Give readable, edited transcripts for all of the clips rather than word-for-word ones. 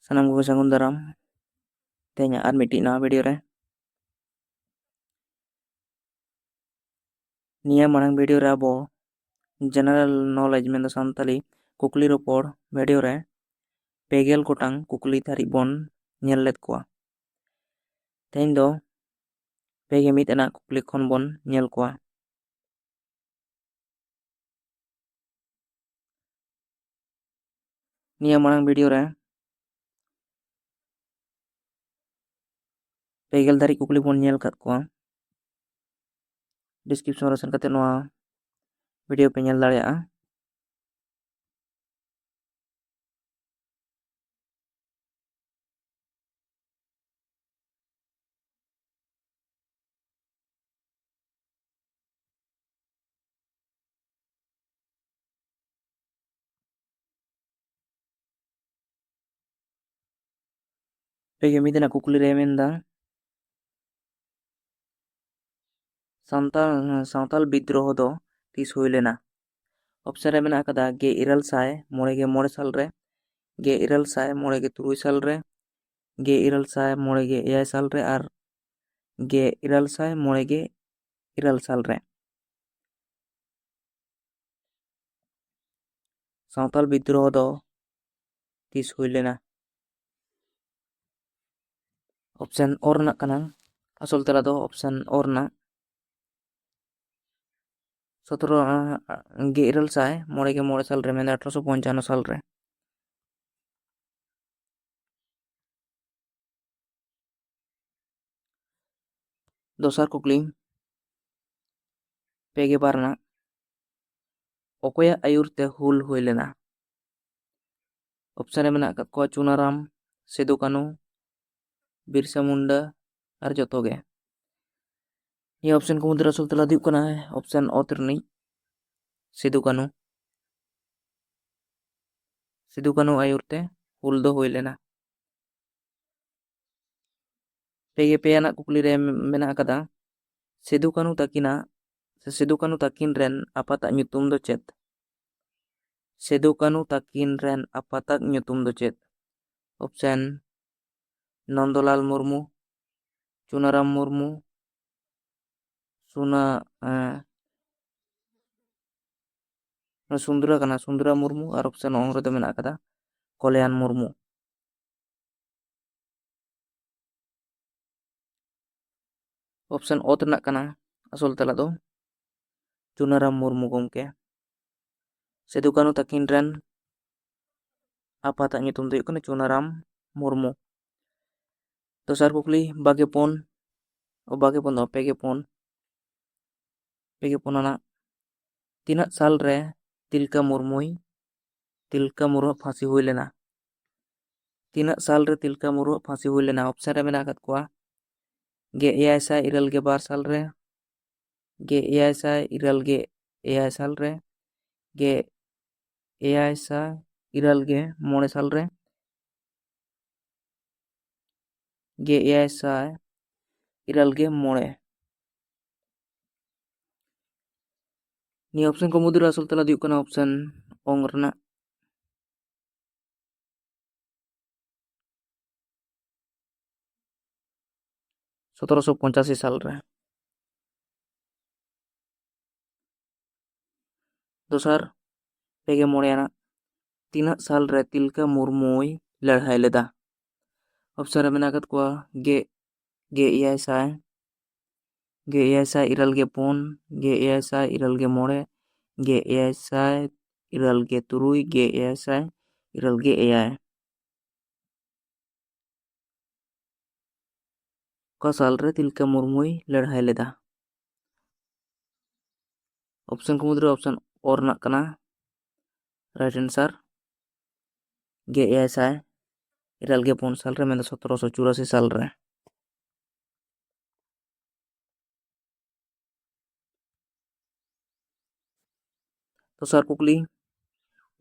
ᱥᱟᱱᱟᱢ ᱠᱚᱜᱮ ᱥᱟᱹᱜᱩᱱ ᱫᱟᱨᱟᱢ ᱛᱮᱦᱮᱧᱟᱜ ᱟᱨ ᱢᱤᱫᱴᱤᱡ ᱱᱟᱣᱟ ᱵᱷᱤᱰᱤᱭᱳ ᱨᱮ ᱱᱤᱭᱟᱹ ᱢᱟᱲᱟᱝ ᱵᱷᱤᱰᱤᱭᱳ ᱨᱮ ᱟᱵᱚ ᱡᱮᱱᱟᱨᱮᱞ ᱱᱚᱞᱮᱡᱽ ᱢᱮᱱᱫᱚ ᱥᱟᱱᱛᱟᱞᱤ ᱠᱩᱠᱞᱤ ᱨᱚᱯᱚᱲ ᱵᱷᱤᱰᱤᱭᱳ ᱨᱮ 2 ᱜᱚᱴᱟᱝ ᱠᱩᱠᱞᱤ ᱫᱷᱟᱹᱨᱤᱡ ᱵᱚᱱ ᱧᱮᱞ ᱞᱮᱫ ᱠᱚᱣᱟ। ᱛᱮᱦᱮᱧ ᱫᱚ 2 ᱟᱱᱟᱜ ᱠᱩᱠᱞᱤ ᱠᱷᱚᱱ ᱵᱚᱱ ᱧᱮᱞ ᱠᱚᱣᱟ। ᱱᱤᱭᱟᱹ ᱢᱟᱲᱟᱝ ᱵᱷᱤᱰᱤᱭᱳ ᱨᱮ 2 ᱫᱷᱟᱹᱨᱤᱡ ᱠᱩᱠᱞᱤ ᱵᱚᱱ ᱧᱮᱞ ᱟᱠᱟᱫ ᱠᱚᱣᱟ। ᱰᱤᱥᱠᱨᱤᱯᱥᱚᱱ ᱨᱮ ᱥᱮᱱ ᱠᱟᱛᱮ ᱱᱚᱣᱟ ᱵᱷᱤᱰᱤᱭᱳ ᱯᱮ ᱧᱮᱞ ᱫᱟᱲᱮᱭᱟᱜᱼᱟ। ᱟᱱᱟᱜ ᱠᱩᱠᱞᱤ ᱨᱮ ᱢᱮᱱᱫᱟ ᱥᱟᱱᱛᱟᱞ ᱵᱤᱫᱽᱫᱨᱳᱦᱚ ᱫᱚ ᱛᱤᱥ ᱦᱩᱭ ᱞᱮᱱᱟ? ᱚᱯᱥᱮᱱ ᱨᱮ ᱢᱮᱱᱟᱜ ᱟᱠᱟᱫᱟ 1899 ᱥᱟᱞ ᱨᱮ, 1897 ᱥᱟᱞ ᱨᱮ, 1898 ᱥᱟᱞ ᱨᱮ ᱟᱨ 1897 ᱥᱟᱞ ᱨᱮ। ᱥᱟᱱᱛᱟᱞ ᱵᱤᱫᱽᱫᱨᱳᱦᱚ ᱫᱚ ᱛᱤᱥ ᱦᱩᱭ ᱞᱮᱱᱟ? ᱚᱯᱥᱮᱱ ᱚ ᱨᱮᱱᱟᱜ ᱠᱟᱱᱟ। ᱟᱥᱚᱞ ᱛᱮᱞᱟ ᱫᱚ ᱚᱯᱥᱮᱱ ᱚ ᱨᱮᱱᱟᱜ 1899 ᱥᱟᱞ ᱨᱮ ᱢᱮᱱᱫᱟ 1855 ᱥᱟᱞ ᱨᱮ। ᱫᱚᱥᱟᱨ ᱠᱩᱠᱞᱤ 2 ᱨᱮᱱᱟᱜ ᱚᱠᱚᱭᱟᱜ ᱟᱹᱭᱩᱨ ᱛᱮ ᱦᱩᱞ ᱦᱩᱭ ᱞᱮᱱᱟ? ᱚᱯᱥᱮᱱ ᱨᱮ ᱢᱮᱱᱟᱜ ᱟᱠᱟᱫ ᱠᱚᱣᱟ ᱪᱩᱱᱟᱨᱟᱢ, ᱥᱤᱫᱩ ᱠᱟᱹᱱᱩ, ᱵᱤᱨᱥᱟ ᱢᱩᱱᱰᱟ ᱟᱨ ᱡᱚᱛᱚ ᱜᱮ। ᱱᱤᱭᱟᱹ ᱚᱯᱥᱮᱱ ᱠᱚ ᱢᱩᱫᱽᱨᱮ ᱟᱥᱚᱞ ᱛᱮᱞᱟ ᱫᱚ ᱦᱩᱭᱩᱜ ᱠᱟᱱᱟ ᱚᱯᱥᱮᱱ ᱚ ᱨᱤᱱᱤᱡ ᱥᱤᱫᱩ ᱠᱟᱹᱱᱩ। ᱥᱤᱫᱩ ᱠᱟᱹᱱᱩ ᱟᱹᱭᱩᱨ ᱛᱮ ᱦᱩᱞ ᱫᱚ ᱦᱩᱭ ᱞᱮᱱᱟ। 2 ᱟᱱᱟᱜ ᱠᱩᱠᱞᱤ ᱨᱮ ᱢᱮᱱᱟᱜ ᱟᱠᱟᱫᱟ ᱥᱤᱫᱩ ᱠᱟᱹᱱᱩ ᱛᱟᱹᱠᱤᱱ ᱨᱮᱱ ᱟᱯᱟᱛᱟᱜ ᱧᱩᱛᱩᱢ ᱫᱚ ᱪᱮᱫ? ᱥᱤᱫᱩ ᱠᱟᱹᱱᱩ ᱛᱟᱹᱠᱤᱱ ᱨᱮᱱ ᱟᱯᱟᱛᱟᱜ ᱧᱩᱛᱩᱢ ᱫᱚ ᱪᱮᱫ? ᱚᱯᱥᱮᱱ ᱱᱚᱱᱫᱚᱞᱟᱞ ᱢᱩᱨᱢᱩ, ᱪᱩᱱᱟᱨᱟᱢ ᱢᱩᱨᱢᱩ, ᱥᱩᱱᱫᱨᱟ ᱢᱩᱨᱢᱩ ᱟᱨ ᱚᱯᱥᱮᱱ ᱚᱝ ᱨᱮᱫᱚ ᱢᱮᱱᱟᱜ ᱟᱠᱟᱫᱟ ᱠᱚᱞᱭᱟᱱ ᱢᱩᱨᱢᱩ। ᱚᱯᱥᱮᱱ ᱚᱛ ᱨᱮᱱᱟᱜ ᱠᱟᱱᱟ ᱟᱥᱚᱞ ᱛᱮᱞᱟ ᱫᱚ ᱪᱩᱱᱟᱨᱟᱢ ᱢᱩᱨᱢᱩ ᱜᱚᱢᱠᱮ। ᱥᱤᱫᱩ ᱠᱟᱹᱱᱩ ᱛᱟᱹᱠᱤᱱ ᱨᱮᱱ ᱟᱯᱟᱛᱟᱜ ᱧᱩᱛᱩᱢ ᱫᱚ ᱦᱩᱭᱩᱜ ᱠᱟᱱᱟ ᱪᱩᱱᱟᱨᱟᱢ ᱢᱩᱨᱢᱩ। ᱫᱚᱥᱟᱨ ᱠᱩᱠᱞᱤ 2 ᱟᱱᱟᱜ ᱛᱤᱱᱟᱹᱜ ᱥᱟᱞ ᱨᱮ ᱛᱤᱞᱠᱟᱹ ᱢᱩᱨᱢᱩᱣᱟᱜ ᱯᱷᱟᱸᱥᱤ ᱦᱩᱭ ᱞᱮᱱᱟ? ᱛᱤᱱᱟᱹᱜ ᱥᱟᱞ ᱨᱮ ᱛᱤᱞᱠᱟᱹ ᱢᱩᱨᱢᱩᱣᱟᱜ ᱯᱷᱟᱸᱥᱤ ᱦᱩᱭ ᱞᱮᱱᱟ? ᱚᱯᱥᱮᱱ ᱨᱮ ᱢᱮᱱᱟᱜ ᱟᱠᱟᱫ ᱠᱚᱣᱟ 1892 ᱥᱟᱞ ᱨᱮ, 1888 ᱥᱟᱞ ᱨᱮ, 1886 ᱥᱟল ᱨᱮ, 1885। ᱱᱤᱭᱟᱹ ᱚᱯᱥᱮᱱ ᱠᱚ ᱢᱩᱫᱽᱨᱮ ᱟᱥᱚᱞ ᱛᱮᱞᱟ ᱫᱚ ᱦᱩᱭᱩᱜ ᱠᱟᱱᱟ ᱚᱯᱥᱮᱱ ᱚᱝ ᱨᱮᱱᱟᱜ 1785 ᱥᱟᱞ ᱨᱮ। ᱫᱚᱥᱟᱨ 2 ᱟᱱᱟᱜ ᱛᱤᱱᱟᱹᱜ ᱥᱟᱞ ᱨᱮ ᱛᱤᱞᱠᱟᱹ ᱢᱩᱨᱢᱩᱭ ᱞᱟᱹᱲᱦᱟᱹᱭ ᱞᱮᱫᱟ? ᱚᱯᱥᱮᱱ ᱨᱮ ᱢᱮᱱᱟᱜ ᱟᱠᱟᱫ ᱠᱚᱣᱟ 1800, 1884, 1885, 1887, 1887। ᱚᱠᱟ ᱥᱟᱞ ᱨᱮ ᱛᱤᱞᱠᱟᱹ ᱢᱩᱨᱢᱩᱭ ᱞᱟᱹᱲᱦᱟᱹᱭ ᱞᱮᱫᱟ? ᱚᱯᱥᱮᱱ ᱠᱚ ᱢᱩᱫᱽᱨᱮ ᱚᱯᱥᱮᱱ ᱚ ᱨᱮᱱᱟᱜ ᱠᱟᱱᱟ ᱨᱟᱭᱤᱴ ᱮᱱᱥᱟᱨ 1884 ᱥᱟᱞ ᱨᱮ ᱢᱮᱱᱫᱚ 1784 ᱥᱟᱞ ᱨᱮ। ᱫᱚᱥᱟᱨ ᱠᱩᱠᱞᱤ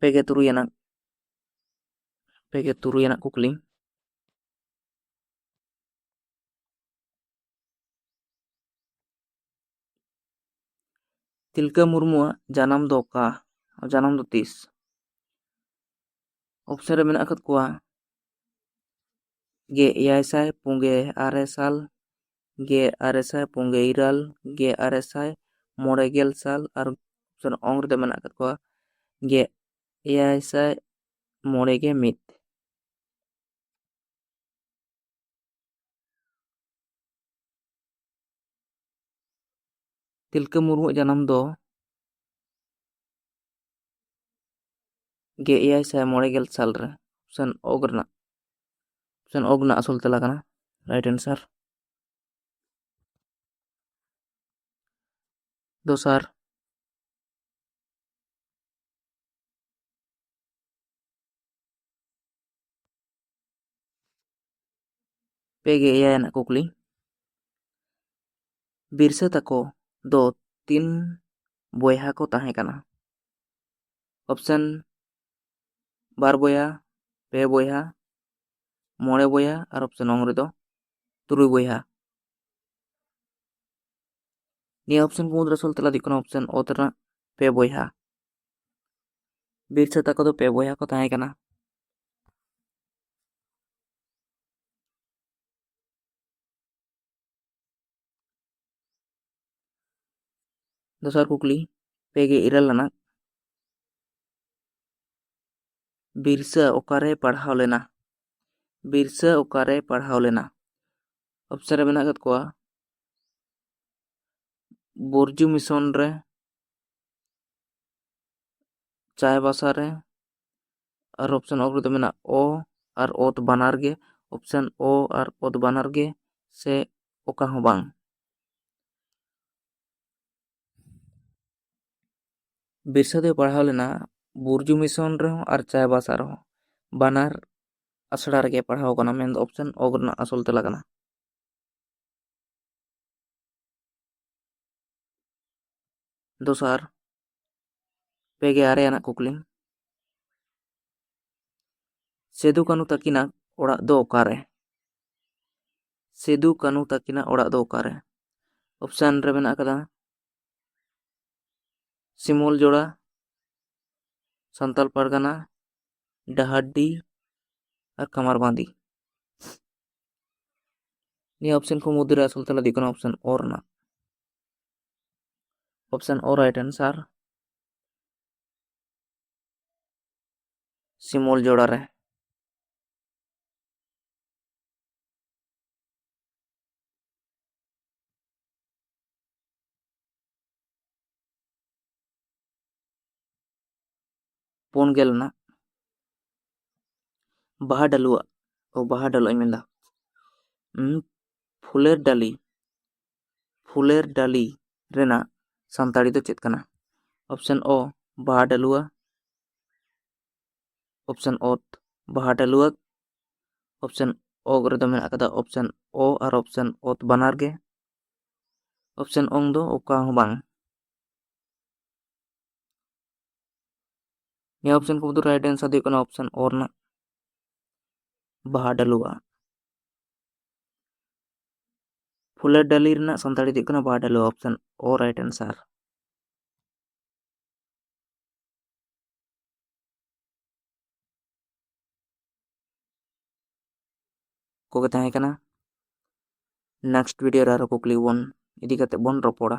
2 ᱟᱱᱟᱜ ᱠᱩᱠᱞᱤ ᱛᱤᱞᱠᱟᱹ ᱢᱩᱨᱢᱩᱣᱟᱜ ᱡᱟᱱᱟᱢ ᱫᱚ ᱛᱤᱥ? ᱚᱯᱥᱮᱱ ᱨᱮ ᱢᱮᱱᱟᱜ ᱟᱠᱟᱫ ᱠᱚᱣᱟ ᱜᱮ ᱥᱟᱞ, 1997, 1990 ᱥᱟᱞ ᱟᱨ ᱚᱯᱥᱚᱱ ᱚᱝ ᱨᱮᱫᱚ ᱢᱮᱱᱟᱜ ᱟᱠᱟᱫ ᱠᱚᱣᱟ 1951 ᱛᱤᱞᱠᱟᱹ ᱢᱩᱨᱢᱩᱣᱟᱜ ᱡᱟᱱᱟᱢ ᱫᱚ 1950 ᱥᱟᱞ ᱨᱮ ᱚᱯᱥᱚᱱ ᱚᱜ ᱨᱮᱱᱟᱜ ᱟᱥᱚᱞ ᱛᱮᱞᱟ ᱠᱟᱱᱟ ᱨᱟᱭᱤᱴ ᱮᱱᱥᱟᱨ। ᱫᱚᱥᱟᱨ ᱯᱮᱜᱮ ᱮᱭᱟᱭ ᱟᱱᱟᱜ ᱠᱩᱠᱞᱤ ᱵᱤᱨᱥᱟᱹ ᱛᱟᱠᱚ ᱫᱚ ᱛᱤᱱ ᱵᱚᱭᱦᱟ ᱠᱚ ᱛᱟᱦᱮᱸ ᱠᱟᱱᱟ? ᱚᱯᱥᱚᱱ 2 ᱵᱚᱭᱦᱟ, 2 ᱵᱚᱭᱦᱟ, 5 ᱵᱚᱭᱦᱟ ᱟᱨ ᱚᱯᱥᱚᱱ ᱚᱝ ᱨᱮᱫᱚ 3 ᱵᱚᱭᱦᱟ। ᱱᱤᱭᱟᱹ ᱚᱯᱥᱚᱱ ᱠᱚ ᱢᱩᱫᱽᱨᱮ ᱟᱥᱚᱞ ᱛᱮᱞᱟ ᱫᱚ ᱦᱩᱭᱩᱜ ᱠᱟᱱᱟ ᱚᱯᱥᱚᱱ ᱚᱛ ᱨᱮᱱᱟᱜ 2 ᱵᱚᱭᱦᱟ। ᱵᱤᱨᱥᱟᱹ ᱛᱟᱠᱚ ᱫᱚ 2 ᱵᱚᱭᱦᱟ ᱠᱚ ᱛᱟᱦᱮᱸ ᱠᱟᱱᱟ। ᱫᱚᱥᱟᱨ ᱠᱩᱠᱞᱤ 294 ᱟᱱᱟᱜ ᱵᱤᱨᱥᱟᱹ ᱚᱠᱟᱨᱮ ᱯᱟᱲᱦᱟᱣ ᱞᱮᱱᱟ? ᱵᱤᱨᱥᱟᱹ ᱚᱠᱟᱨᱮ ᱯᱟᱲᱦᱟᱣ ᱞᱮᱱᱟ? ᱚᱯᱥᱚᱱ ᱨᱮ ᱢᱮᱱᱟᱜ ᱟᱠᱟᱫ ᱠᱚᱣᱟ ᱵᱩᱨᱡᱩ ᱢᱤᱥᱚᱱ ᱨᱮ, ᱪᱟᱭᱵᱟᱥᱟ ᱨᱮ ᱟᱨ ᱚᱯᱥᱚᱱ ᱚᱜ ᱨᱮᱫᱚ ᱢᱮᱱᱟᱜ ᱚ ᱟᱨ ᱚᱛ ᱵᱟᱱᱟᱨ ᱜᱮ, ᱚᱯᱥᱚᱱ ᱚ ᱟᱨ ᱚᱛ ᱵᱟᱱᱟᱨ ᱜᱮ ᱥᱮ ᱚᱠᱟ ᱦᱚᱸ ᱵᱟᱝ। ᱵᱤᱨᱥᱟᱹ ᱫᱚᱭ ᱯᱟᱲᱦᱟᱣ ᱞᱮᱱᱟ ᱵᱩᱨᱡᱩ ᱢᱤᱥᱚᱱ ᱨᱮᱦᱚᱸ ᱟᱨ ᱪᱟᱭᱵᱟᱥᱟ ᱨᱮᱦᱚᱸ, ᱵᱟᱱᱟᱨ ᱟᱥᱲᱟ ᱨᱮᱜᱮ ᱯᱟᱲᱦᱟᱣ ᱠᱟᱱᱟ, ᱢᱮᱱᱫᱚ ᱚᱯᱥᱚᱱ ᱚᱜ ᱨᱮᱱᱟᱜ ᱟᱥᱚᱞ ᱛᱮᱞᱟ ᱠᱟᱱᱟ। ᱫᱚᱥᱟᱨ 296 ᱟᱱᱟᱜ ᱠᱩᱠᱞᱤ ᱥᱤᱫᱩ ᱠᱟᱹᱱᱩ ᱛᱟᱹᱠᱤᱱᱟᱜ ᱚᱲᱟᱜ ᱫᱚ ᱚᱠᱟᱨᱮ? ᱥᱤᱫᱩ ᱠᱟᱹᱱᱩ ᱛᱟᱹᱠᱤᱱᱟᱜ ᱚᱲᱟᱜ ᱫᱚ ᱚᱠᱟᱨᱮ? ᱚᱯᱥᱚᱱ ᱨᱮ ᱢᱮᱱᱟᱜ ᱟᱠᱟᱫᱟ ᱥᱤᱢᱩᱞ ᱡᱚᱲᱟ, ᱥᱟᱱᱛᱟᱞ ᱯᱟᱨᱜᱟᱱᱟ, ᱰᱟᱦᱟᱨᱰᱤ ᱟᱨ ᱠᱟᱢᱟᱨᱵᱟᱸᱫᱤ। ᱱᱤᱭᱟᱹ ᱚᱯᱥᱚᱱ ᱠᱚ ᱢᱩᱫᱽᱨᱮ ᱟᱥᱚᱞ ᱛᱮᱞᱟ ᱫᱚ ᱦᱩᱭᱩᱜ ᱠᱟᱱᱟ ᱚᱯᱥᱚᱱ ᱚ ᱨᱮᱱᱟᱜ। ᱚᱯᱥᱚᱱ ᱚ ᱨᱟᱭᱤᱴ ᱮᱱᱥᱟᱨ ᱥᱤᱢᱩᱞ ᱡᱚᱲᱟ ᱨᱮ। ᱯᱩᱱ ᱜᱮᱞ ᱟᱱᱟᱜ ᱵᱟᱦᱟ ᱰᱟᱹᱞᱩᱣᱟᱜ ᱤᱧ ᱢᱮᱱᱫᱟ ᱯᱷᱩᱞᱮᱨ ᱰᱟᱹᱞᱤ ᱨᱮᱱᱟᱜ ᱥᱟᱱᱛᱟᱲᱤ ᱫᱚ ᱪᱮᱫ ᱠᱟᱱᱟ? ᱚᱯᱥᱚᱱ ᱚ ᱵᱟᱦᱟ ᱰᱟᱹᱞᱩᱣᱟ, ᱚᱯᱥᱚᱱ ᱚᱛ ᱵᱟᱦᱟ ᱰᱟᱹᱞᱩᱣᱟᱹᱜ, ᱚᱯᱥᱚᱱ ᱚᱜ ᱨᱮᱫᱚ ᱢᱮᱱᱟᱜ ᱟᱠᱟᱫᱟ ᱚᱯᱥᱚᱱ ᱚ ᱟᱨ ᱚᱯᱥᱚᱱ ᱚᱛ ᱵᱟᱱᱟᱨ ᱜᱮ, ᱚᱯᱥᱚᱱ ᱚᱝ ᱫᱚ ᱚᱠᱟ ᱦᱚᱸ ᱵᱟᱝ। ᱱᱤᱭᱟᱹ ᱚᱯᱥᱚᱱ ᱠᱚ ᱢᱩᱫᱽᱨᱮ ᱨᱟᱭᱤᱴ ᱮᱱᱥᱟᱨ ᱫᱚ ᱦᱩᱭᱩᱜ ᱠᱟᱱᱟ ᱚᱯᱥᱚᱱ ᱚ ᱨᱮᱱᱟᱜ ᱵᱟᱦᱟ ᱰᱟᱹᱞᱩᱣᱟ। ᱯᱷᱩᱞᱮᱨ ᱰᱟᱹᱞᱤ ᱨᱮᱱᱟᱜ ᱥᱟᱱᱛᱟᱲᱤ ᱫᱚ ᱦᱩᱭᱩᱜ ᱠᱟᱱᱟ ᱵᱟᱦᱟ ᱰᱟᱹᱞᱩᱣᱟ, ᱚᱯᱥᱚᱱ ᱚ ᱨᱟᱭᱤᱴ ᱮᱱᱥᱟᱨ। ᱠᱚᱜᱮ ᱛᱟᱦᱮᱸ ᱠᱟᱱᱟ। ᱱᱮᱠᱥᱴ ᱵᱷᱤᱰᱤᱭᱳ ᱨᱮ ᱟᱨᱦᱚᱸ ᱠᱩᱠᱞᱤ ᱤᱫᱤ ᱠᱟᱛᱮ ᱵᱚᱱ ᱨᱚᱯᱚᱲᱟ।